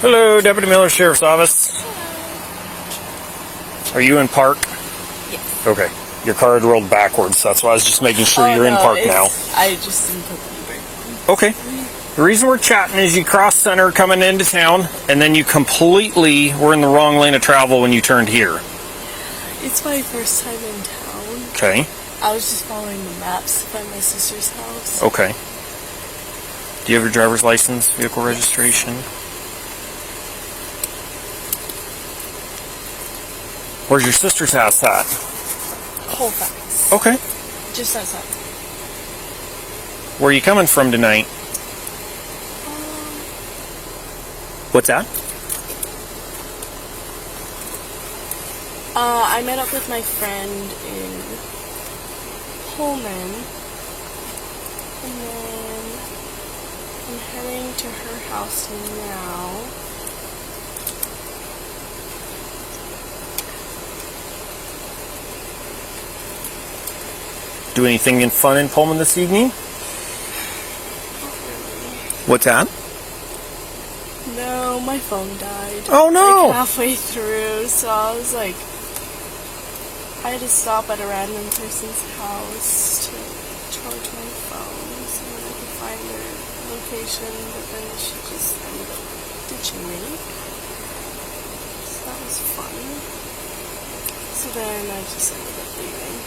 Hello, Deputy Miller, Sheriff's Office. Are you in park? Yes. Okay. Your car had rolled backwards, so that's why I was just making sure you're in park now. I just didn't put the brake on. Okay. The reason we're chatting is you crossed center coming into town, and then you completely were in the wrong lane of travel when you turned here. It's my first time in town. Okay. I was just following the maps to find my sister's house. Okay. Do you have your driver's license, vehicle registration? Where's your sister's house at? Colfax. Okay. Just outside. Where are you coming from tonight? What's that? I met up with my friend in Pullman, and then I'm heading to her house now. Do anything fun in Pullman this evening? What's that? No, my phone died. Oh no! Like halfway through, so I was like, I had to stop at a random person's house to charge my phone so that I could find their location, but then she just ended up ditching me. So that was fun. So then I just ended up leaving.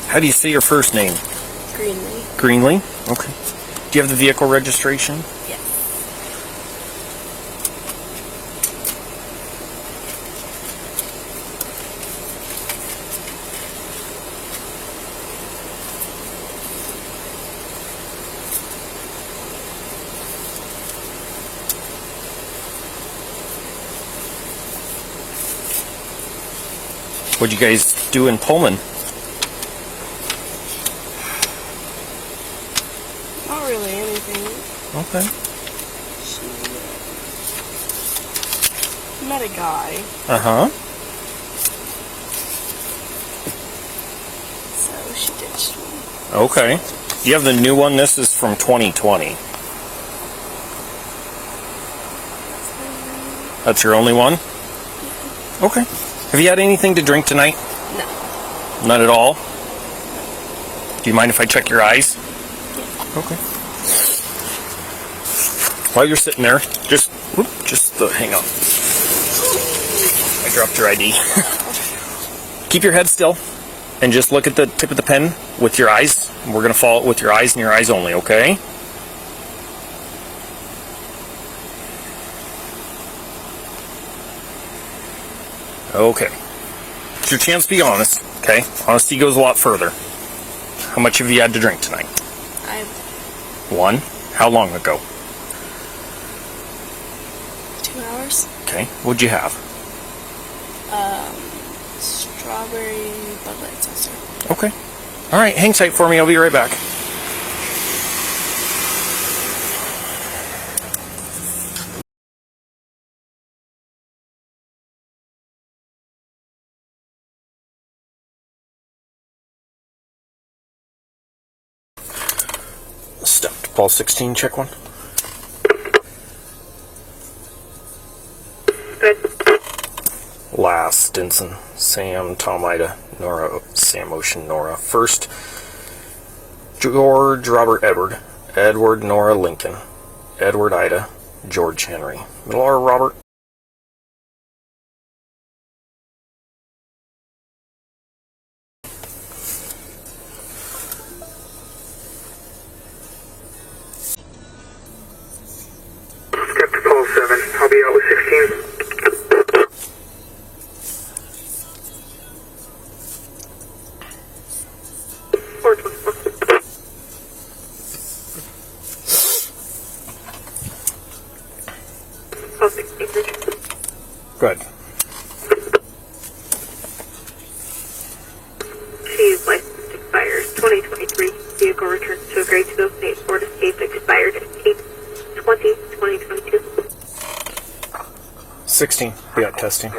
How do you say your first name? Greenleigh. Greenleigh? Okay. Do you have the vehicle registration? Yes. What'd you guys do in Pullman? Not really anything. Okay. She met a guy. Uh-huh. So she ditched me. Okay. You have the new one? This is from 2020. That's your only one? Okay. Have you had anything to drink tonight? No. None at all? Do you mind if I check your eyes? Okay. While you're sitting there, just hang on. I dropped your ID. Keep your head still and just look at the tip of the pen with your eyes. We're going to follow it with your eyes and your eyes only, okay? Okay. It's your chance to be honest, okay? Honesty goes a lot further. How much have you had to drink tonight? One? How long ago? 2 hours. Okay. What'd you have? Strawberry Budlight Seltzer. Okay. All right. Hang tight for me. I'll be right back. Step to Paul 16. Check one. Good. Last Stinson, Sam, Tom, Ida, Nora, Sam, Ocean, Nora. First, George, Robert, Edward, Nora, Lincoln, Edward, Ida, George, Henry. Middle R, Robert. Step to Paul 7. I'll be out with 16. Good. She's 16. Be out testing.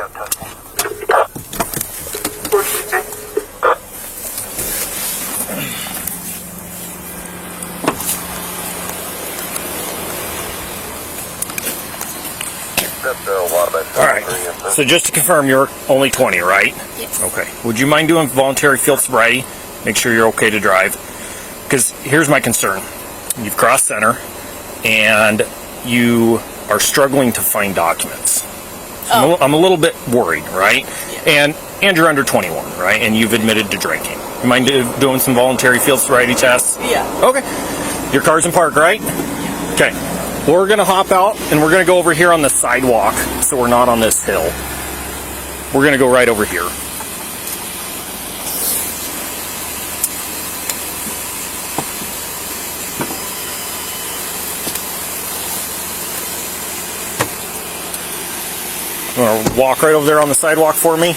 Alright, so just to confirm, you're only 20, right? Yes. Okay. Would you mind doing voluntary field sobriety? Make sure you're okay to drive. Because here's my concern. You've crossed center, and you are struggling to find documents. So I'm a little bit worried, right? Yeah. And you're under 21, right? And you've admitted to drinking. You mind doing some voluntary field sobriety tests? Yeah. Okay. Your car's in park, right? Yeah. Okay. We're going to hop out, and we're going to go over here on the sidewalk, so we're not on this hill. We're going to go right over here. You want to walk right over there on the sidewalk for me?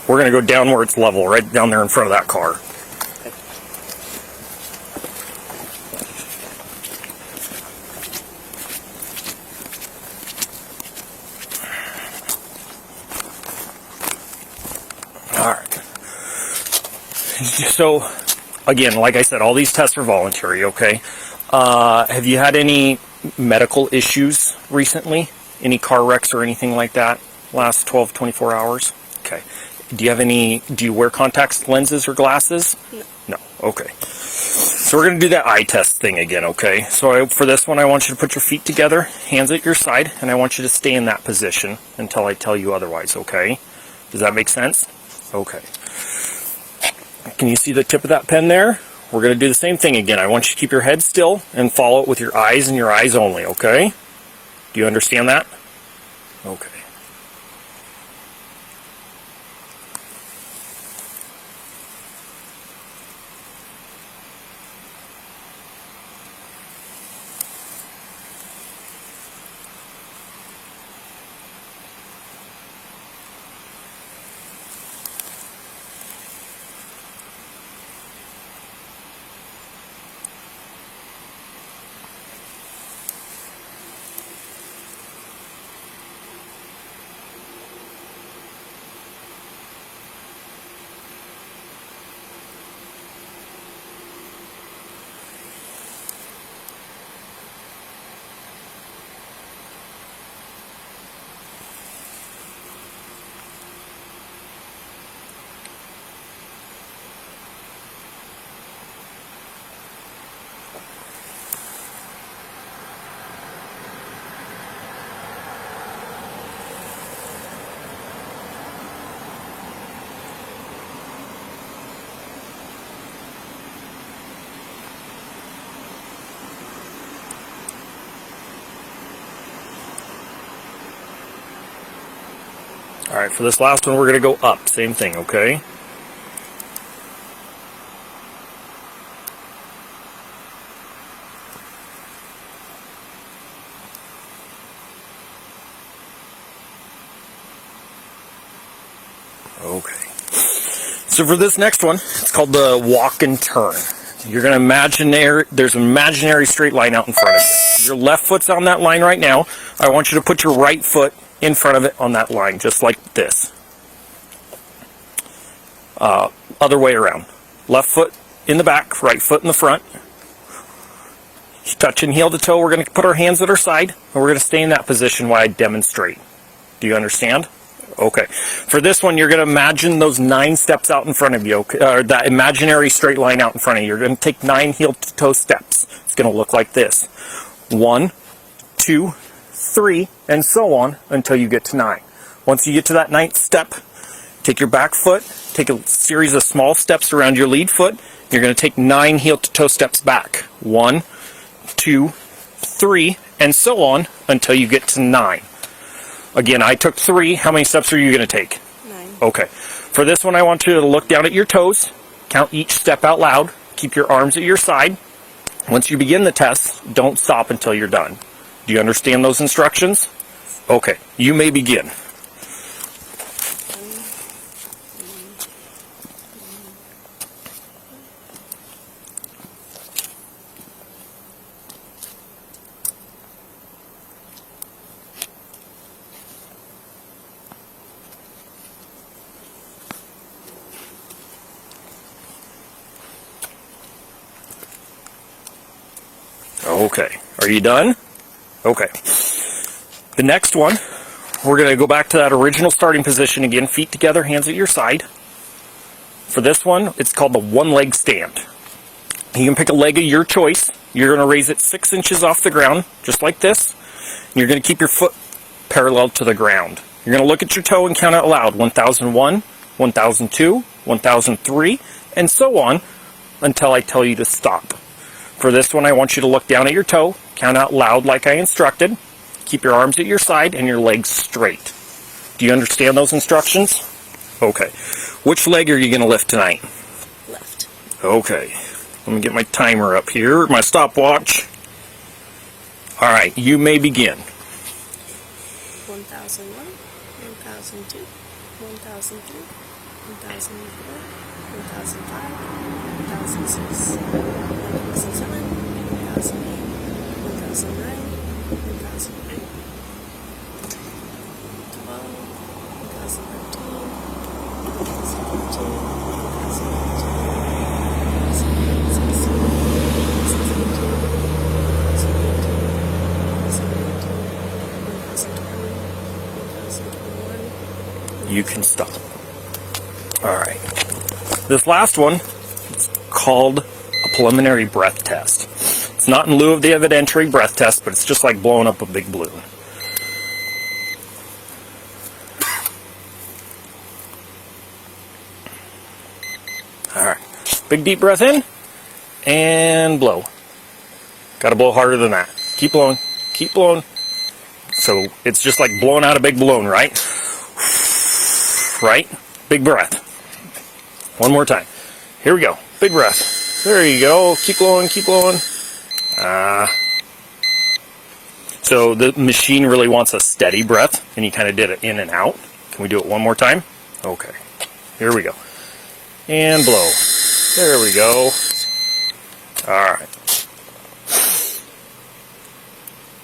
We're going to go down where it's level, right down there in front of that car. Alright. So, again, like I said, all these tests are voluntary, okay? Have you had any medical issues recently? Any car wrecks or anything like that last 12, 24 hours? Okay. Do you wear contact lenses or glasses? No. No. Okay. So we're going to do that eye test thing again, okay? So for this one, I want you to put your feet together, hands at your side, and I want you to stay in that position until I tell you otherwise, okay? Does that make sense? Okay. Can you see the tip of that pen there? We're going to do the same thing again. I want you to keep your head still and follow it with your eyes and your eyes only, okay? Do you understand that? Okay. Alright, for this last one, we're going to go up. Same thing, okay? Okay. So for this next one, it's called the walk and turn. You're going to imagine there's an imaginary straight line out in front of you. Your left foot's on that line right now. I want you to put your right foot in front of it on that line, just like this. Other way around. Left foot in the back, right foot in the front. Touching heel to toe, we're going to put our hands at our side, and we're going to stay in that position while I demonstrate. Do you understand? Okay. For this one, you're going to imagine those 9 steps out in front of you, okay? Or that imaginary straight line out in front of you. You're going to take 9 heel to toe steps. It's going to look like this. 1, 2, 3, and so on until you get to 9. Once you get to that 9th step, take your back foot, take a series of small steps around your lead foot. You're going to take 9 heel to toe steps back. 1, 2, 3, and so on until you get to 9. Again, I took 3. How many steps are you going to take? 9. Okay. For this one, I want you to look down at your toes, count each step out loud, keep your arms at your side. Once you begin the test, don't stop until you're done. Do you understand those instructions? Okay, you may begin. Okay. Are you done? Okay. The next one, we're going to go back to that original starting position again, feet together, hands at your side. For this one, it's called the one-leg stand. You can pick a leg of your choice. You're going to raise it 6 inches off the ground, just like this. And you're going to keep your foot parallel to the ground. You're going to look at your toe and count out loud. 1001, 1002, 1003, and so on until I tell you to stop. For this one, I want you to look down at your toe, count out loud like I instructed. Keep your arms at your side and your legs straight. Do you understand those instructions? Okay. Which leg are you going to lift tonight? Left. Okay. Let me get my timer up here, my stopwatch. All right, you may begin. 1001, 1002, 1003, 1004, 1005, 1006, 1007, 1008, 1009, 1010, 12, 1013, 1014, 2021. You can stop. All right. This last one is called a preliminary breath test. It's not in lieu of the evidentiary breath test, but it's just like blowing up a big balloon. All right. Big deep breath in and blow. Got to blow harder than that. Keep blowing. Keep blowing. So it's just like blowing out a big balloon, right? Right? Big breath. One more time. Here we go. Big breath. There you go. Keep blowing, keep blowing. So the machine really wants a steady breath, and you kind of did it in and out. Can we do it one more time? Okay. Here we go. And blow. There we go. All right.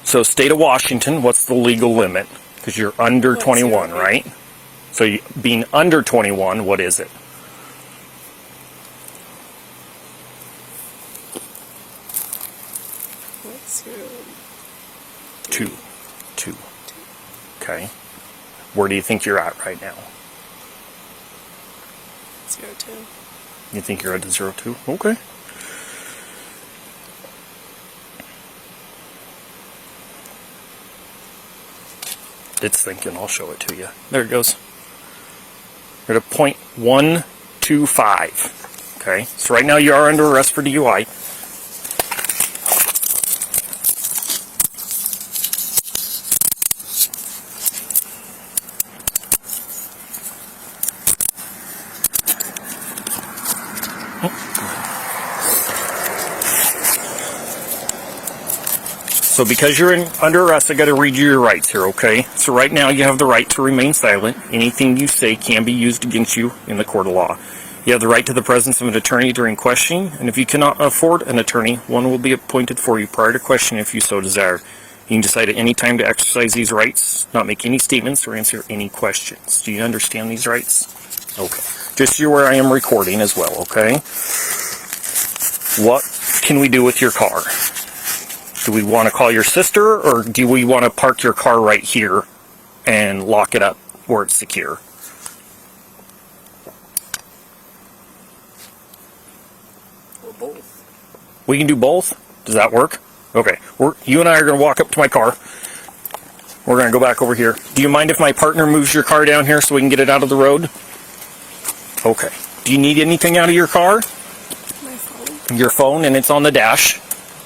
So state of Washington, what's the legal limit? Because you're under 21, right? So being under 21, what is it? What's your... Two. Okay. Where do you think you're at right now? 02. You think you're at 02? Okay. It's thinking. I'll show it to you. There it goes. You're at a 0.125. Okay. So right now you are under arrest for DUI. So because you're under arrest, I got to read you your rights here, okay? So right now you have the right to remain silent. Anything you say can be used against you in the court of law. You have the right to the presence of an attorney during questioning, and if you cannot afford an attorney, one will be appointed for you prior to questioning if you so desire. You can decide at any time to exercise these rights, not make any statements, or answer any questions. Do you understand these rights? Okay. Just so you're aware, I am recording as well, okay? What can we do with your car? Do we want to call your sister, or do we want to park your car right here and lock it up where it's secure? Or both. We can do both? Does that work? Okay. You and I are going to walk up to my car. We're going to go back over here. Do you mind if my partner moves your car down here so we can get it out of the road? Okay. Do you need anything out of your car? My phone. Your phone, and it's on the dash.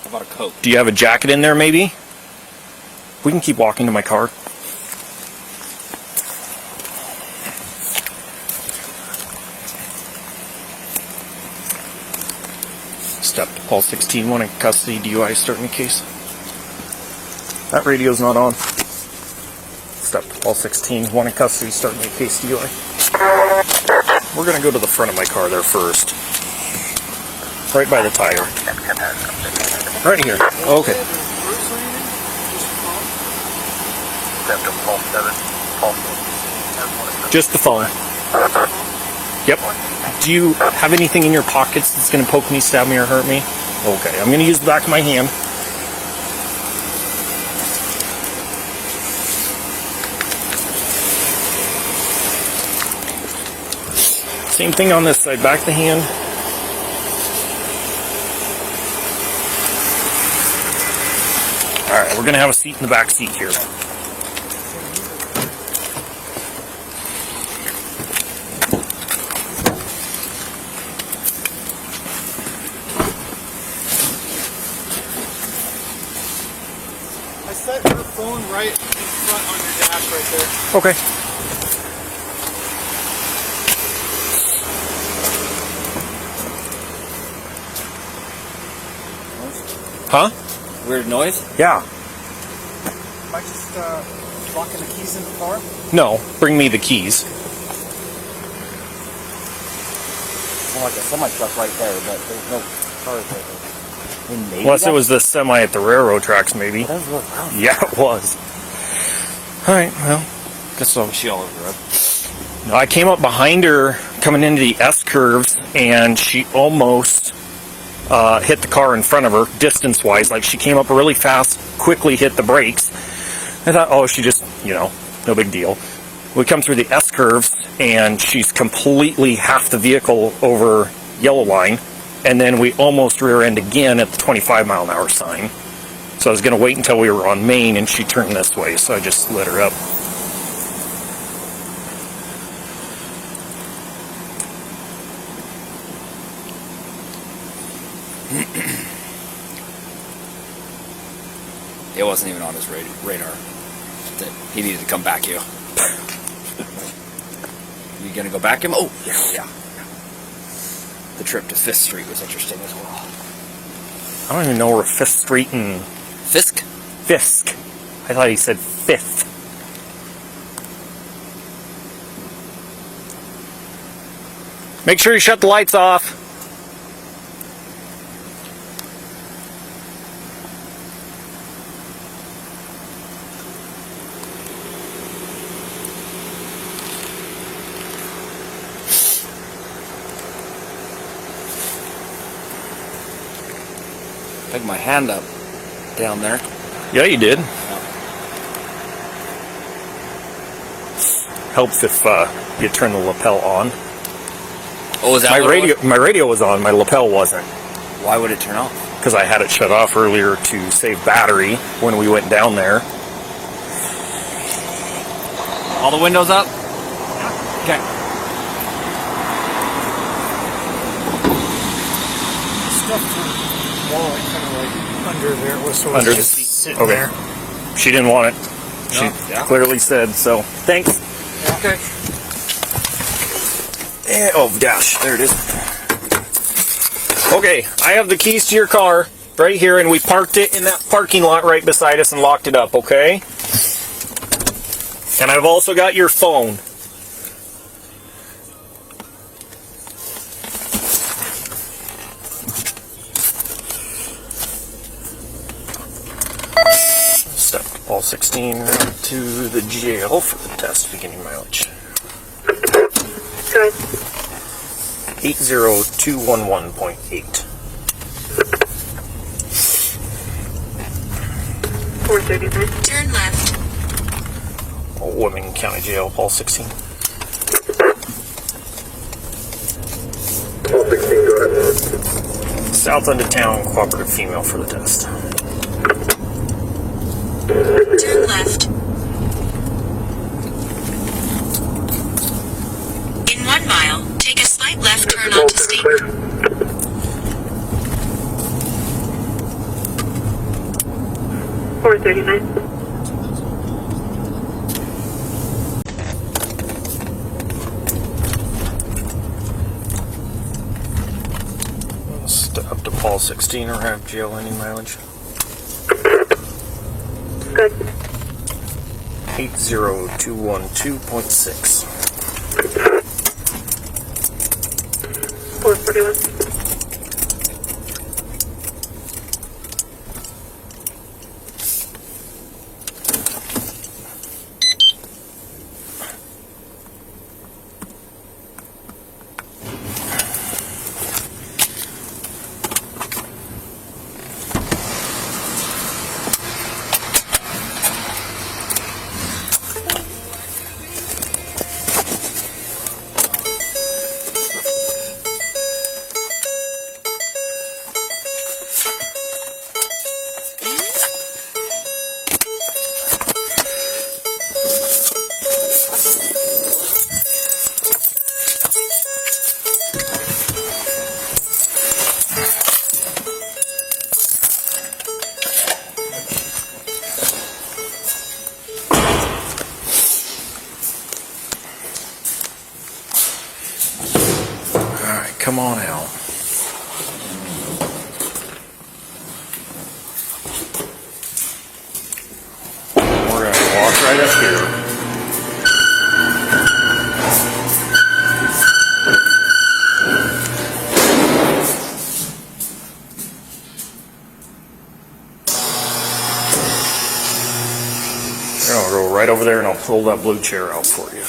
How about a coat? Do you have a jacket in there, maybe? We can keep walking to my car. Step to Paul 16, one in custody, DUI starting the case. That radio's not on. Step to Paul 16, one in custody, starting the case, DUI. We're going to go to the front of my car there first. Right by the tire. Right here. Okay. Just the phone. Yep. Do you have anything in your pockets that's going to poke me, stab me, or hurt me? Okay. I'm going to use the back of my hand. Same thing on this side. Back the hand. All right, we're gonna have a seat in the back seat here. I set her phone right in front on your dash right there. Okay. Huh? Weird noise? Yeah. Am I just locking the keys in the car? No, bring me the keys. Sound like a semi truck right there, but there's no cars right there. I mean, maybe Unless it that's- was the semi at the railroad tracks, maybe. That was really loud. Yeah, it was. All right, well, guess so. Was she all over the road? No, I came up behind her coming into the S curves, and she almost hit the car in front of her, distance-wise. Like, she came up really fast, quickly hit the brakes. I thought, oh, she just, no big deal. We come through the S curves, and she's completely half the vehicle over yellow line, and then we almost rear end again at the 25-mile-an-hour sign. So I was going to wait until we were on Main, and she turned this way, so I just lit her up. It wasn't even on his radar that he needed to come back you. You gonna go back him? Oh, yeah. The trip to Fifth Street was interesting as well. I don't even know where Fifth Street and Fisk? Fisk. I thought he said Fifth. Make sure you shut the lights off. Pick my hand up down there. Yeah, you did. Helps if you turn the lapel on. Oh, is that My what it radio, my radio was on. My lapel wasn't, was? Why would it turn off? because I had it shut off earlier to save battery when we went down there. All the windows up? Okay. Stuff from wallet kind of like under there. It was sort of Under the just seat. sitting Okay. there. She didn't want it. She yeah. clearly said so. Thanks. Okay. Oh, gosh, there it is. Okay, I have the keys to your car right here, and we parked it in that parking lot right beside us and locked it up, okay? And I've also got your phone. Step to Paul 16 to the jail for the test beginning mileage. Good. 80211.8. 439. Turn left. Whitman County Jail, Paul 16. Paul 16, go ahead. South end of town, cooperative female for the test. Turn left. In 1 mile, take a slight left turn Paul onto 7 State. clear. 439. Step up to Paul 16 or have jail ending mileage. Good. 80212.6. 441. come on out. We're going to walk right up here. I'll go right over there and I'll pull that blue chair out for you.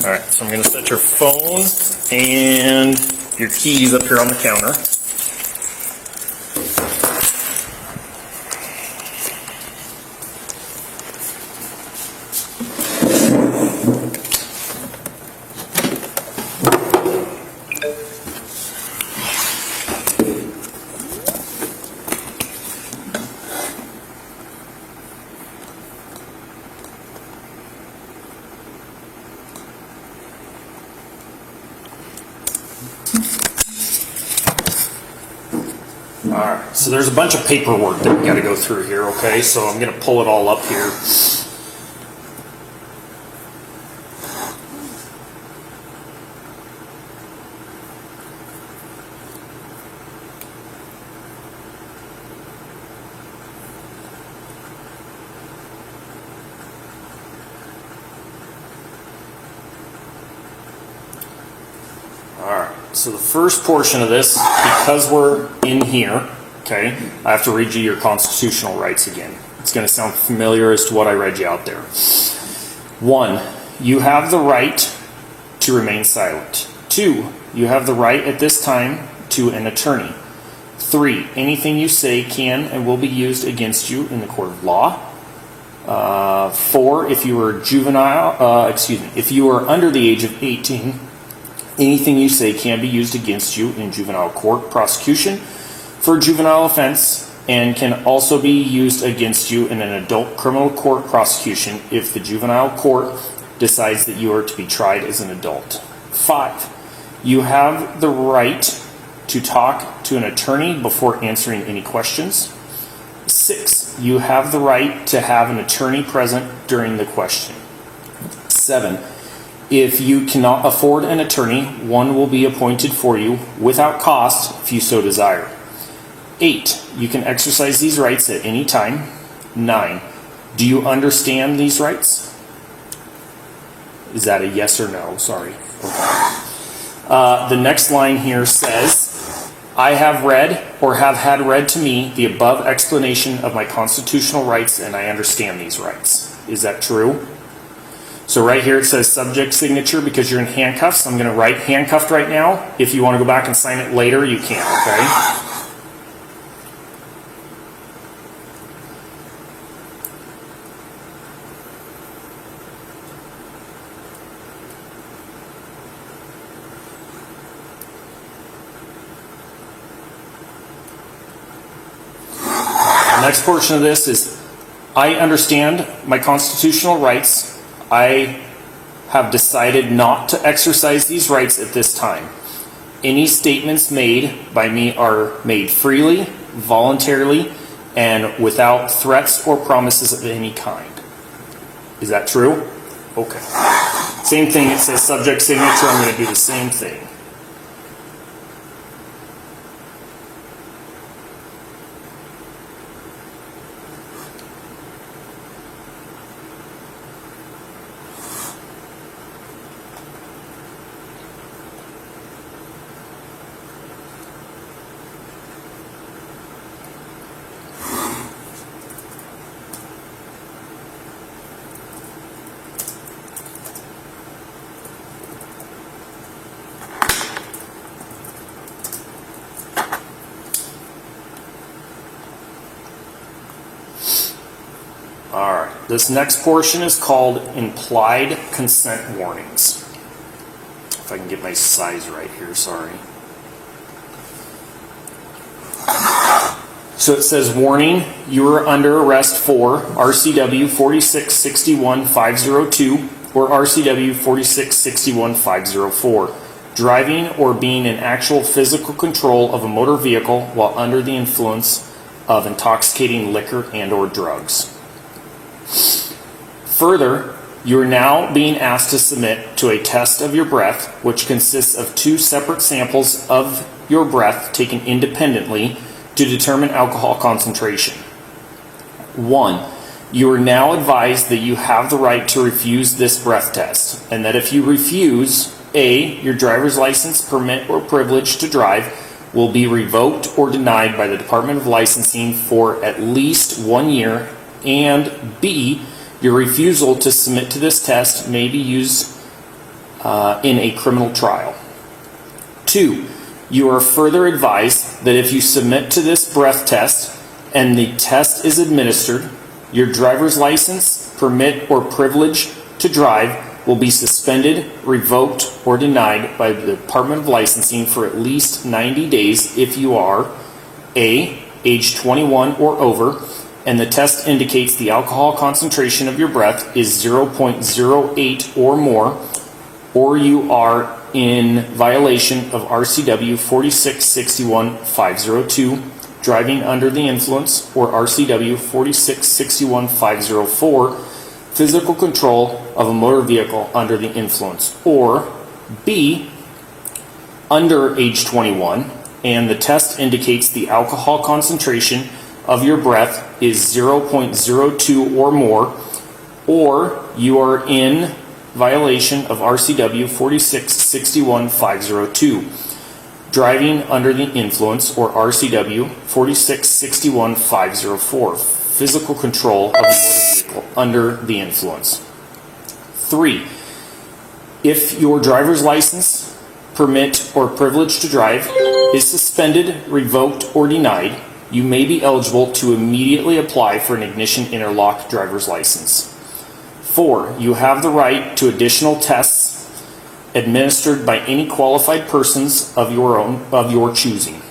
Alright, so I'm going to set your phone and your keys up here on the counter. Alright, so there's a bunch of paperwork that we got to go through here, okay? So I'm going to pull it all up here. Alright, so the first portion of this, because we're in here, okay, I have to read you your constitutional rights again. It's going to sound familiar as to what I read you out there. 1, you have the right to remain silent. 2, you have the right at this time to an attorney. 3, anything you say can and will be used against you in the court of law. 4, if you are juvenile, if you are under the age of 18, anything you say can be used against you in juvenile court prosecution for a juvenile offense and can also be used against you in an adult criminal court prosecution if the juvenile court decides that you are to be tried as an adult. 5, you have the right to talk to an attorney before answering any questions. 6, you have the right to have an attorney present during the question. 7, if you cannot afford an attorney, one will be appointed for you without cost if you so desire. 8, you can exercise these rights at any time. 9, do you understand these rights? Is that a yes or no? Sorry. Okay. The next line here says, I have read or have had read to me the above explanation of my constitutional rights and I understand these rights. Is that true? So right here it says subject signature because you're in handcuffs. I'm going to write handcuffed right now. If you want to go back and sign it later, you can, okay? The next portion of this is, I understand my constitutional rights. I have decided not to exercise these rights at this time. Any statements made by me are made freely, voluntarily, and without threats or promises of any kind. Is that true? Okay. Same thing, it says subject signature. I'm going to do the same thing. Alright, this next portion is called implied consent warnings. If I can get my size right here, sorry. So it says, warning, you are under arrest for RCW 4661-502 or RCW 4661-504, driving or being in actual physical control of a motor vehicle while under the influence of intoxicating liquor and or drugs. Further, you are now being asked to submit to a test of your breath, which consists of 2 separate samples of your breath taken independently to determine alcohol concentration. 1. You are now advised that you have the right to refuse this breath test, and that if you refuse, A, your driver's license, permit, or privilege to drive will be revoked or denied by the Department of Licensing for at least 1 year, and B, your refusal to submit to this test may be used in a criminal trial. 2. You are further advised that if you submit to this breath test and the test is administered, your driver's license, permit, or privilege to drive will be suspended, revoked, or denied by the Department of Licensing for at least 90 days if you are A, age 21 or over, and the test indicates the alcohol concentration of your breath is 0.08 or more, or you are in violation of RCW 4661-502, driving under the influence, or RCW 4661-504, physical control of a motor vehicle under the influence, or B, under age 21, and the test indicates the alcohol concentration of your breath is 0.02 or more, or you are in violation of RCW 4661-502, driving under the influence, or RCW 4661-504, physical control of a motor vehicle under the influence. 3. If your driver's license, permit, or privilege to drive is suspended, revoked, or denied, you may be eligible to immediately apply for an ignition interlock driver's license. 4. You have the right to additional tests administered by any qualified persons of your choosing.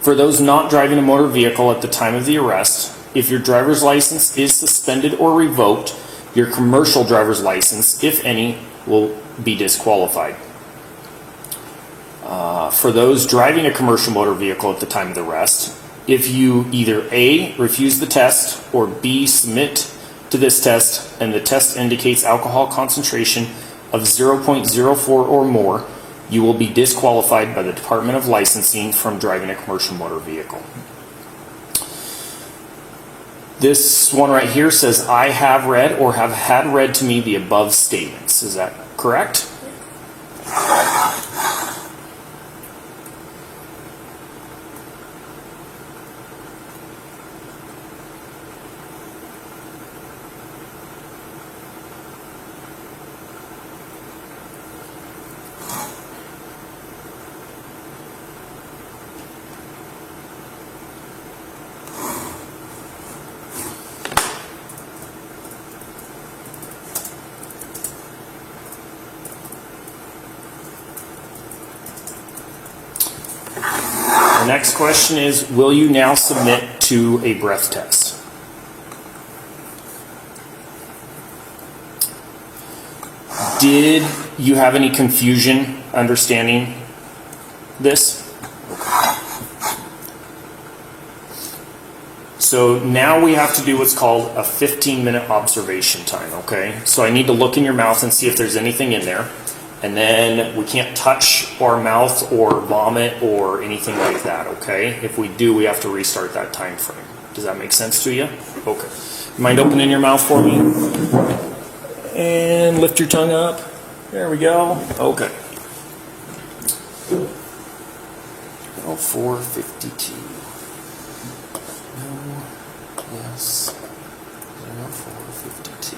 For those not driving a motor vehicle at the time of the arrest, if your driver's license is suspended or revoked, your commercial driver's license, if any, will be disqualified. For those driving a commercial motor vehicle at the time of the arrest, if you either A, refuse the test, or B, submit to this test and the test indicates alcohol concentration of 0.04 or more, you will be disqualified by the Department of Licensing from driving a commercial motor vehicle. This one right here says, I have read or have had read to me the above statements. Is that correct? The next question is, will you now submit to a breath test? Did you have any confusion understanding this? So now we have to do what's called a 15-minute observation time, okay? So I need to look in your mouth and see if there's anything in there. And then we can't touch our mouth or vomit or anything like that, okay? If we do, we have to restart that time frame. Does that make sense to you? Okay. Mind opening your mouth for me? And lift your tongue up. There we go. Okay. 0452. No. Yes. 0452.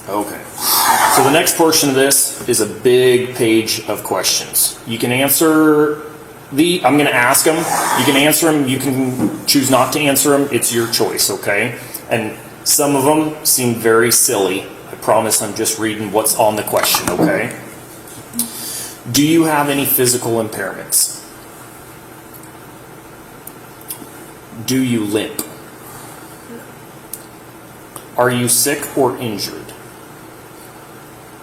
Okay, so the next portion of this is a big page of questions. You can answer I'm going to ask them. You can answer them. You can choose not to answer them. It's your choice, okay? And some of them seem very silly. I promise I'm just reading what's on the question, okay? Do you have any physical impairments? Do you limp? Are you sick or injured?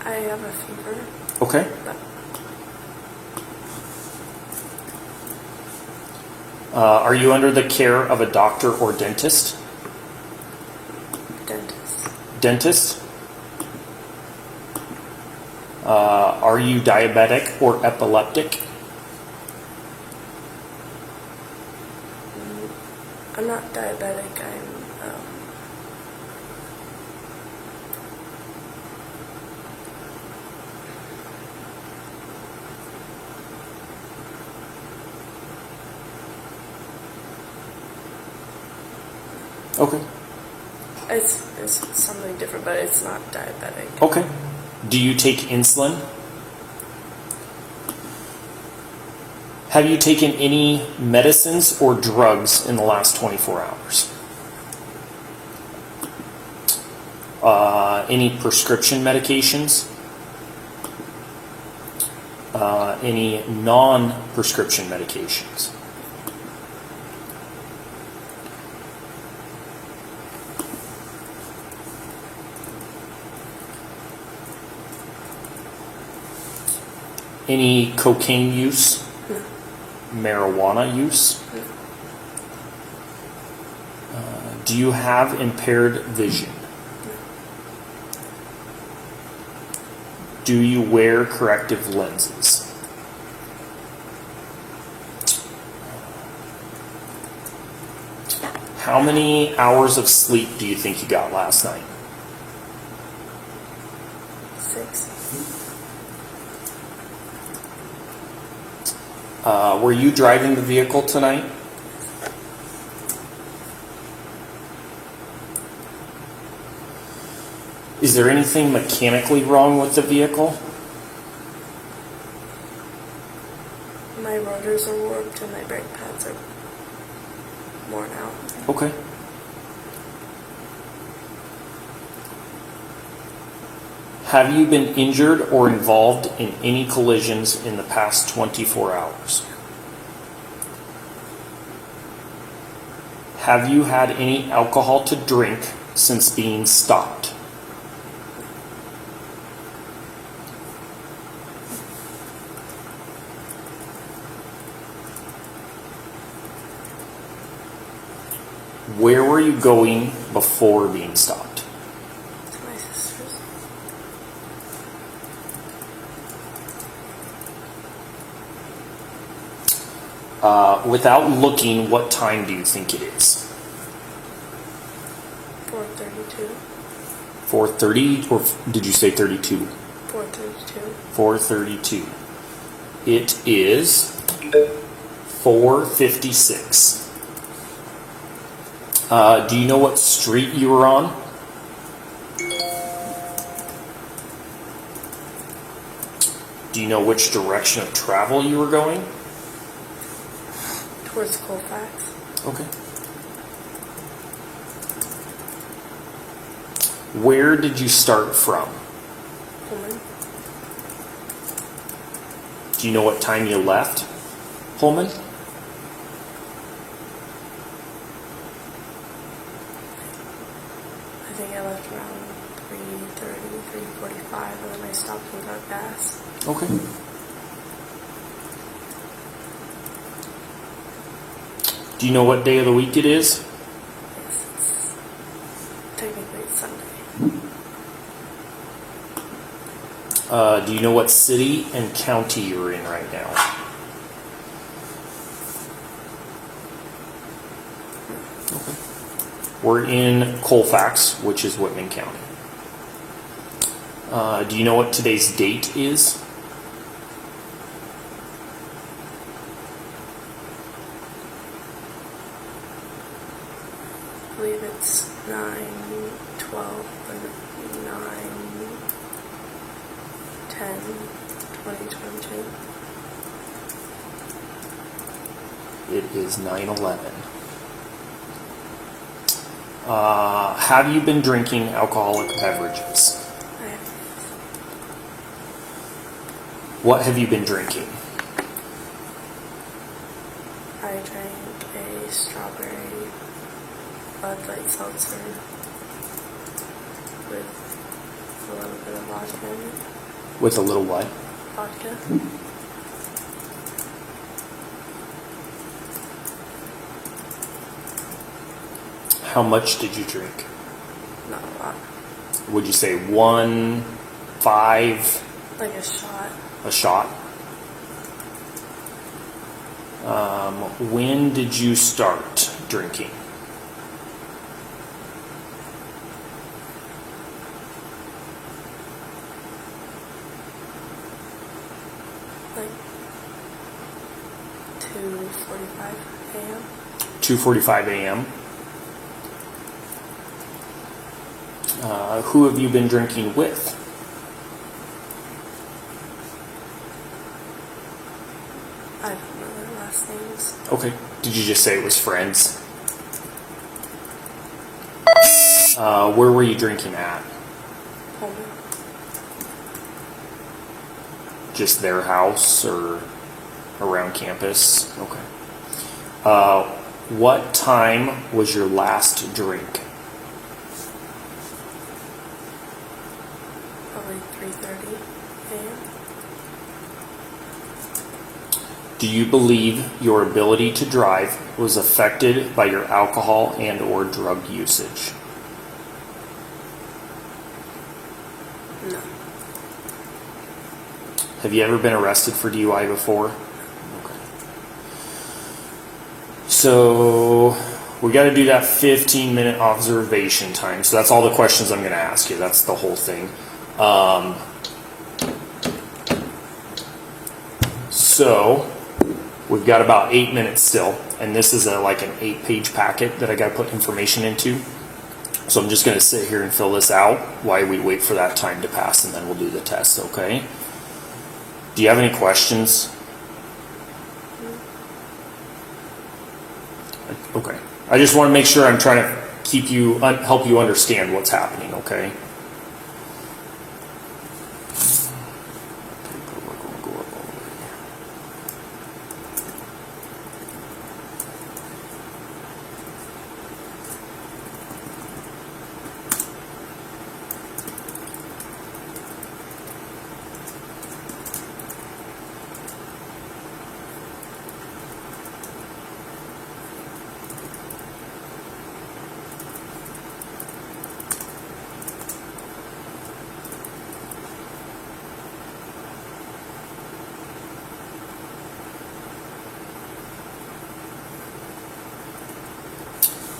I have a fever. Okay. But Are you under the care of a doctor or dentist? dentist. Dentist? Are you diabetic or epileptic? I'm not diabetic. Okay. It's something different, but it's not diabetic. Okay. Do you take insulin? Have you taken any medicines or drugs in the last 24 hours? Any prescription medications? Any non-prescription medications? Any cocaine use? No. Marijuana use? No. Do you have impaired vision? No. Do you wear corrective lenses? How many hours of sleep do you think you got last night? 6. Were you driving the vehicle tonight? Is there anything mechanically wrong with the vehicle? My rotors are warped and my brake pads are worn out. Okay. Have you been injured or involved in any collisions in the past 24 hours? Have you had any alcohol to drink since being stopped? Where were you going before being stopped? To my sister's. Without looking, what time do you think it is? 4:32. 4:30, or did you say 32? 4:32. 4:32. It is 4:56. Do you know what street you were on? Do you know which direction of travel you were going? Towards Colfax. Okay. Where did you start from? Pullman. Do you know what time you left Pullman? I think I left around 3:30, 3:45, and then I stopped and got gas. Okay. Do you know what day of the week it is? Yes, it's technically it's Sunday. Do you know what city and county you're in right now? Okay. We're in Colfax, which is Whitman County. Do you know what today's date is? I believe it's 9/12 and 9/10/2022. It is 9:11. Have you been drinking alcoholic beverages? What have you been drinking? I drank a strawberry Budlight Seltzer with a little bit of vodka in it. With a little what? Vodka. How much did you drink? Not a lot. Would you say 1, 5, Like a shot. a shot? When did you start drinking? Like 2:45 a.m. 2:45 a.m. Who have you been drinking with? I don't know their last names. Okay. Did you just say it was friends? Where were you drinking at? Pullman. Just their house or around campus? Okay. What time was your last drink? Probably 3:30 a.m. Do you believe your ability to drive was affected by your alcohol and or drug usage? No. Have you ever been arrested for DUI before? Okay. So we got to do that 15-minute observation time. So that's all the questions I'm going to ask you. That's the whole thing. So we've got about 8 minutes still, and this is like an 8-page packet that I got to put information into. So I'm just going to sit here and fill this out while we wait for that time to pass, and then we'll do the test, okay? Do you have any questions? Okay. I just want to make sure I'm trying to keep you, help you understand what's happening, okay?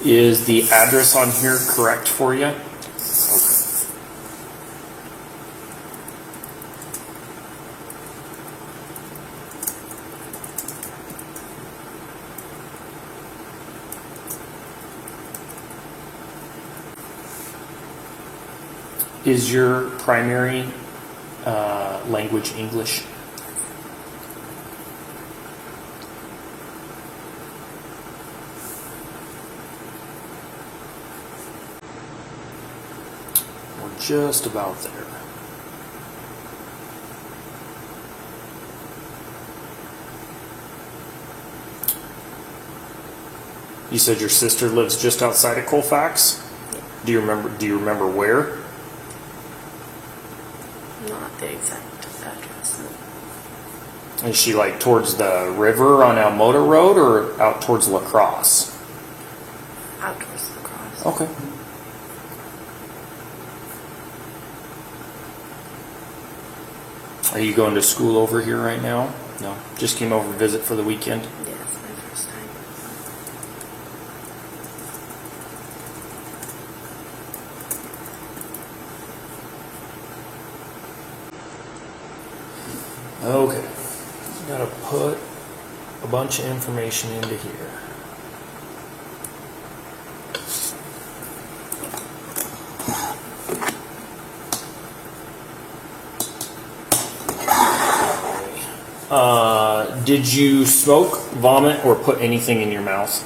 Is the address on here correct for you? Okay. Is your primary language English? Just about there. You said your sister lives just outside of Colfax? Do you remember where? Not the exact address. No. Is she like towards the river on Almota Road or out towards La Crosse? Out towards the cross. Okay. Are you going to school over here right now? No. Just came over to visit for the weekend? Yeah, it's my first time. Okay. Gotta put a bunch of information into here. Did you smoke, vomit, or put anything in your mouth?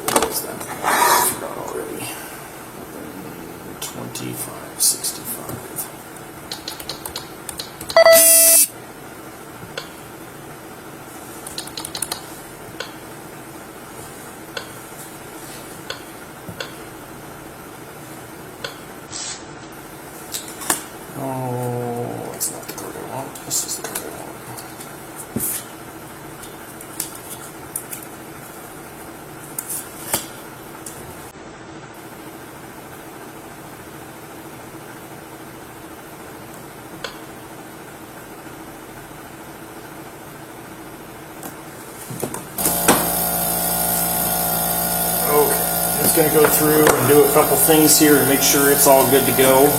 What is that? I forgot already. 25, 65. Oh, that's not the card I want. This is the card I want. Okay, just going to go through and do a couple things here to make sure it's all good to go.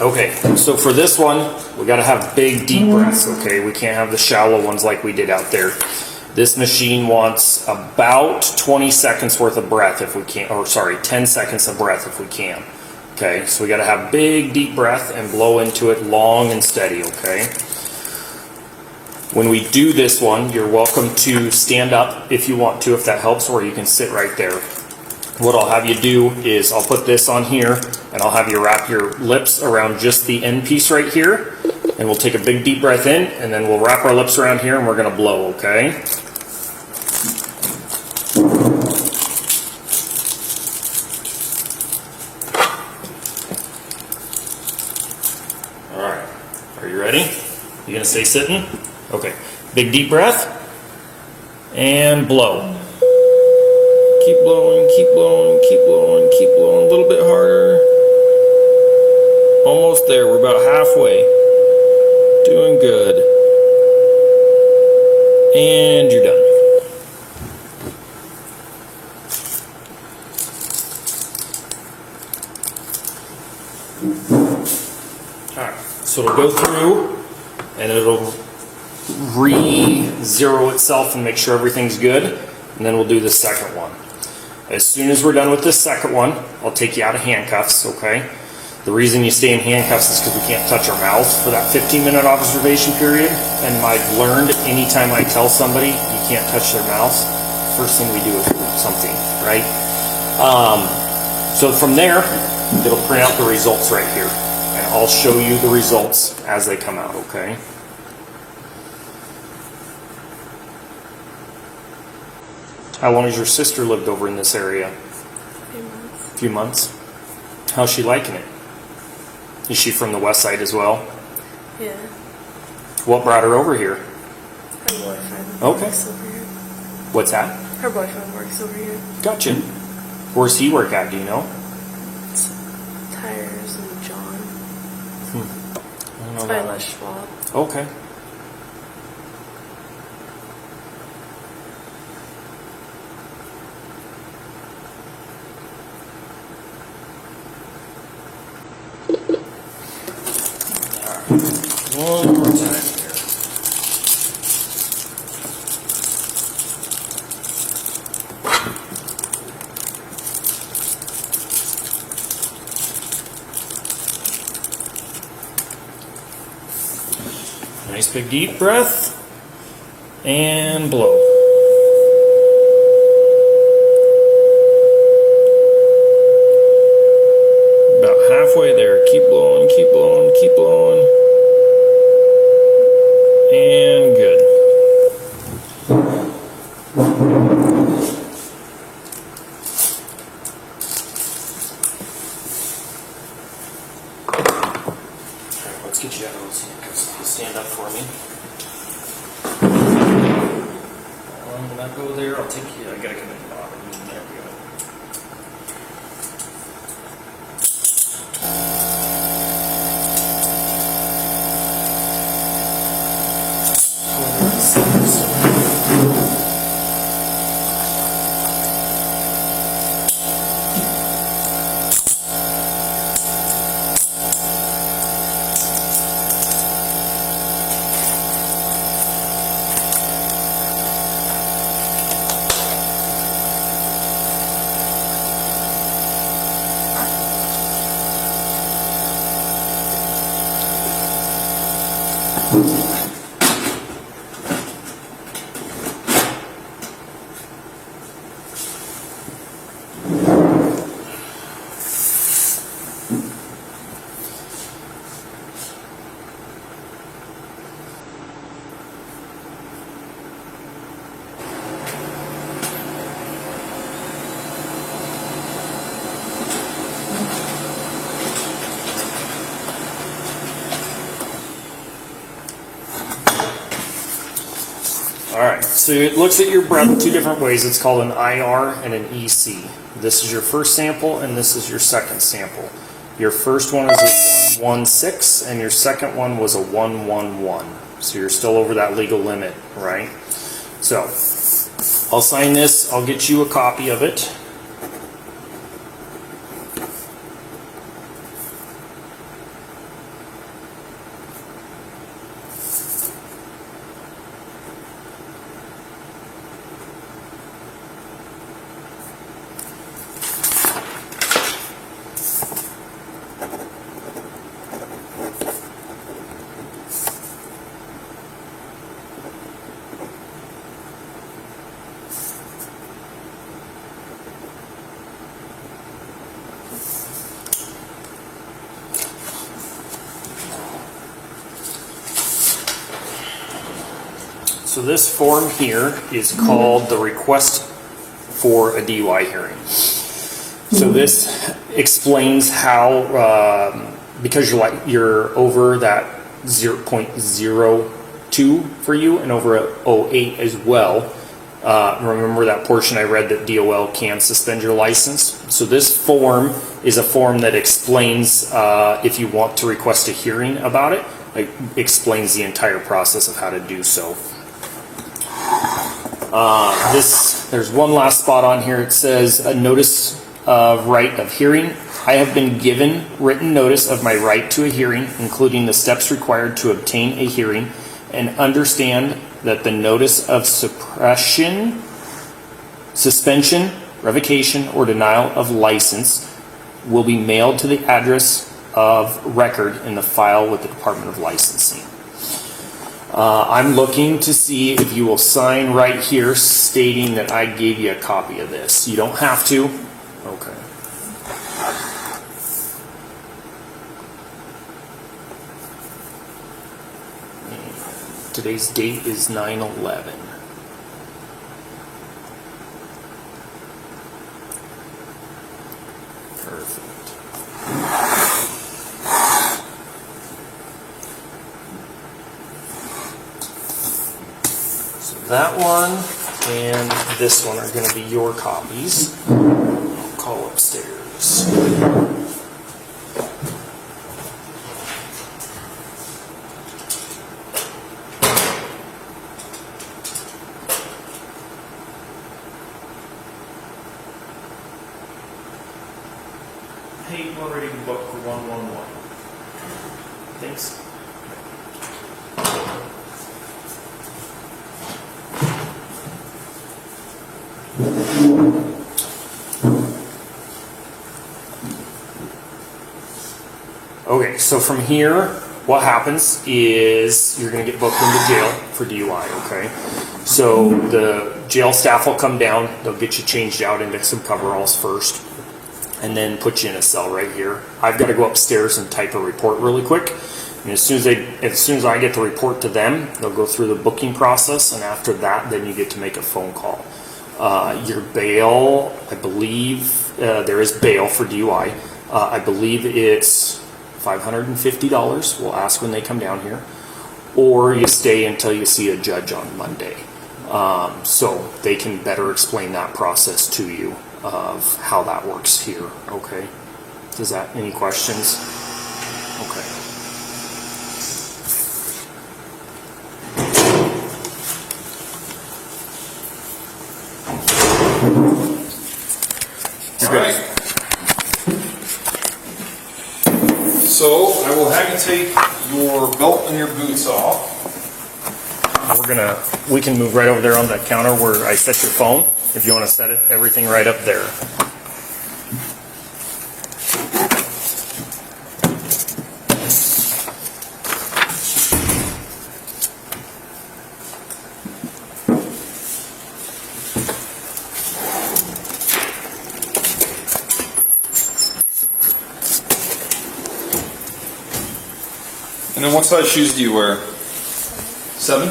Okay, so for this one, we got to have big, deep breaths, okay? We can't have the shallow ones like we did out there. This machine wants about 20 seconds worth of breath if we can, or sorry, 10 seconds of breath if we can. Okay, so we got to have big, deep breath and blow into it long and steady, okay? When we do this one, you're welcome to stand up if you want to, if that helps, or you can sit right there. What I'll have you do is I'll put this on here and I'll have you wrap your lips around just the end piece right here, and we'll take a big deep breath in and then we'll wrap our lips around here and we're gonna blow, okay? All right, are you ready? You gonna stay sitting? Okay, big deep breath and blow. Keep blowing, keep blowing, keep blowing, keep blowing, a little bit harder. Almost there, we're about halfway. Doing good. And you're done. Alright, so it'll go through and it'll re-zero itself and make sure everything's good, and then we'll do the second one. As soon as we're done with this second one, I'll take you out of handcuffs, okay? The reason you stay in handcuffs is because we can't touch our mouth for that 15-minute observation period, and I've learned anytime I tell somebody you can't touch their mouth, first thing we do is something, right? So from there, it'll print out the results right here, and I'll show you the results as they come out, okay? How long has your sister lived over in this area? A few months. How's she liking it? Is she from the west side as well? Yeah. What brought her over here? Her boyfriend Okay. works over here. What's that? Her boyfriend works over here. Gotcha. Where's he work at, do you know? It's Tires and John. I don't know By that Les much. Schwab. Okay. One more time here. Nice big deep breath and blow. About halfway there. Keep blowing, keep blowing, keep blowing. And good. Alright, let's get you out of those handcuffs. You stand up for me. When I go there, I'll take you. I gotta come in the bottom. There we go. Alright, so it looks at your breath two different ways. It's called an IR and an EC. This is your first sample and this is your second sample. Your first one is a 116 and your second one was a 111. So you're still over that legal limit, right? So I'll sign this, I'll get you a copy of it. So this form here is called the request for a DUI hearing. So this explains how, because you're over that 0.02 for you and over a 0.08 as well. Remember that portion I read that DOL can suspend your license. So this form is a form that explains if you want to request a hearing about it. It explains the entire process of how to do so. There's one last spot on here. It says a notice of right of hearing. I have been given written notice of my right to a hearing, including the steps required to obtain a hearing, and understand that the notice of suppression, suspension, revocation, or denial of license will be mailed to the address of record in the file with the Department of Licensing. I'm looking to see if you will sign right here stating that I gave you a copy of this. You don't have to. Okay. Today's date is 9/11. Perfect. So that one and this one are going to be your copies. I'll call upstairs. Hey, we're ready to book for 111. Thanks. Okay, so from here, what happens is you're going to get booked into jail for DUI, okay? So the jail staff will come down, they'll get you changed out into some coveralls first, and then put you in a cell right here. I've got to go upstairs and type a report really quick. And as soon as I get the report to them, they'll go through the booking process, and after that, then you get to make a phone call. Your bail, I believe, there is bail for DUI. I believe it's $550. We'll ask when they come down here. Or you stay until you see a judge on Monday. So they can better explain that process to you of how that works here, okay? Does that, any questions? Okay. All right. So I will have you take your belt and your boots off. We can move right over there on the counter where I set your phone, if you want to set it, everything right up there. And then what size shoes do you wear? 7?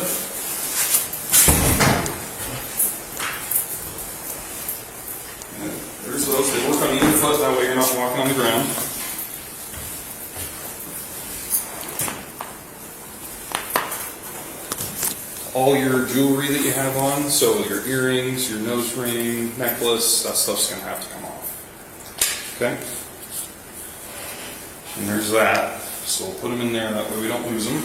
There's those. They work on either foot. That way you're not walking on the ground. All your jewelry that you have on, so your earrings, your nose ring, necklace, that stuff's going to have to come off. Okay? And there's that. So we'll put them in there, that way we don't lose them.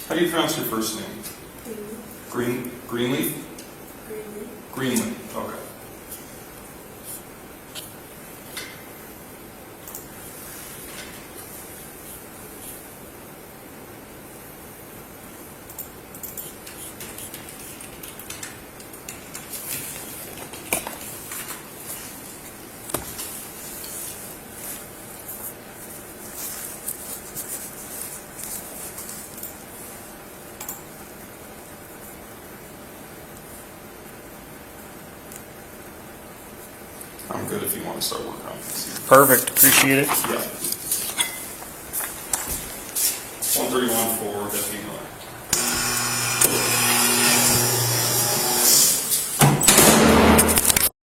How do you pronounce your first name? Greenleigh? Greenleigh, okay. I'm good if you want to start working on this. Perfect. Appreciate it. Yeah. 131 for Deputy Miller.